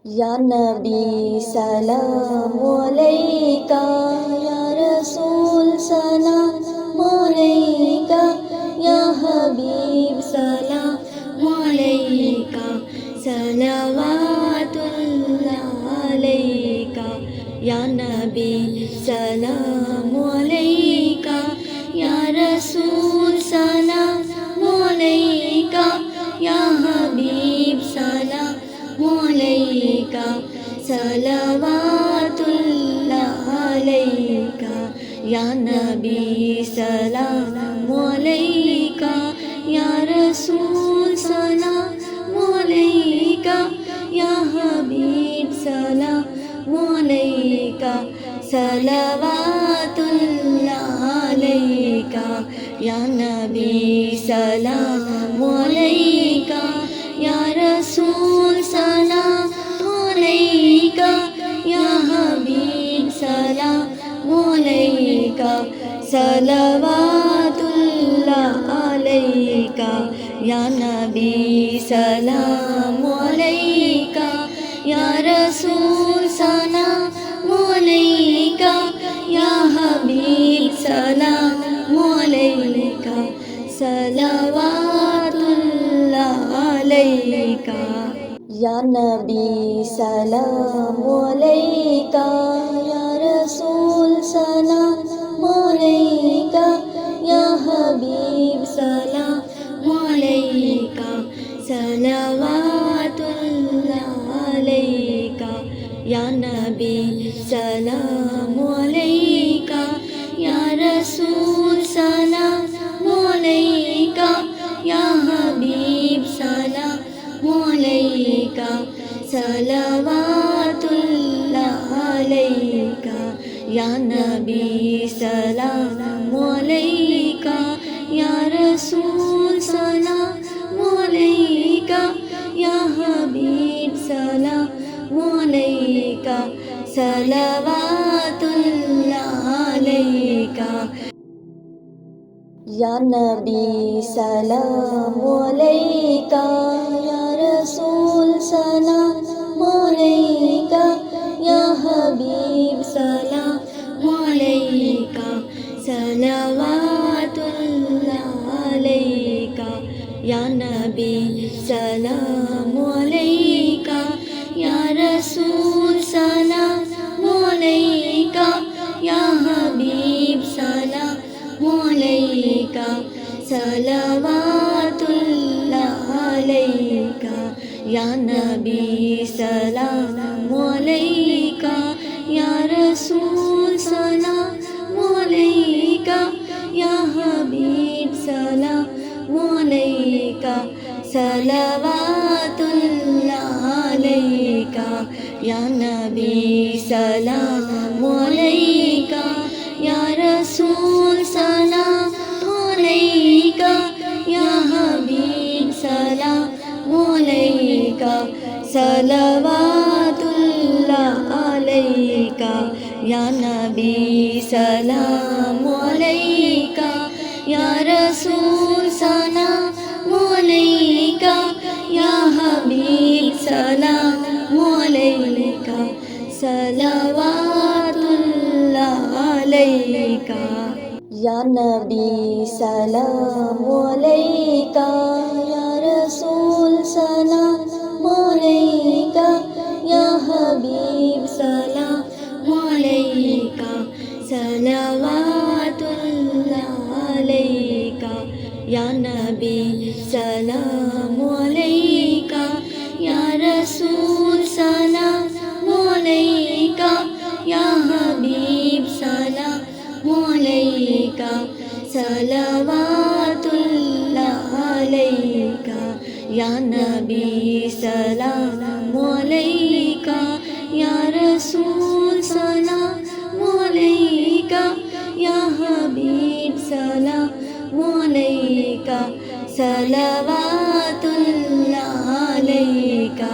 या नबी सलाम अलैका, या रसूल सलाम अलैका, या हबीब सलाम अलैका, सलावातुल्लाह अलैका। या नबी सलाम अलैका, या रसूल सलाम अलैका, या हबीब सलाम अलैका, सलावातुल्लाह अलैका। या नबी सलाम अलैका, या रसूल सलाम अलैका, या हबीब सलाम अलैका, सलावातुल्लाह अलैका। या नबी सलाम अलैका, या रसूल सलाम अलैका, या हबीब सलाम अलैका, सलावातुल्लाह अलैका। या नबी सलाम अलैका, या रसूल सलाम अलैका, या हबीब सलाम अलैका, सलावातुल्लाह अलैका। या नबी सलाम अलैका, या रसूल सलाम अलैका, या हबीब सलाम अलैका, सलावातुल्लाह अलैका। या नबी सलाम अलैका, या रसूल सलाम अलैका, या हबीब सलाम अलैका, सलावातुल्लाह अलैका। या नबी सलाम अलैका, या रसूल सलाम अलैका, या हबीब सलाम अलैका, सलावातुल्लाह अलैका। या नबी सलाम अलैका, या रसूल सलाम अलैका, या हबीब सलाम अलैका, सलावातुल्लाह अलैका। या नबी सलाम अलैका, या रसूल सलाम अलैका, या हबीब सलाम अलैका, सलावातुल्लाह अलैका। या नबी सलाम अलैका, या रसूल सलाम अलैका, या हबीब सलाम अलैका, सलावातुल्लाह अलैका। या नबी सलाम अलैका, या रसूल सलाम अलैका, या हबीब सलाम अलैका, सलावातुल्लाह अलैका। या नबी सलाम अलैका, या रसूल सलाम अलैका, या हबीब सलाम अलैका, सलावातुल्लाह अलैका। या नबी सलाम अलैका, या रसूल सलाम अलैका, या हबीब सलाम अलैका, सलावातुल्लाह अलैका। या नबी सलाम अलैका, या रसूल सलाम अलैका, या हबीब सलाम अलैका, सलावातुल्लाह अलैका। या नबी सलाम अलैका, या रसूल सलाम अलैका, या हबीब सलाम अलैका, सलावातुल्लाह अलैका।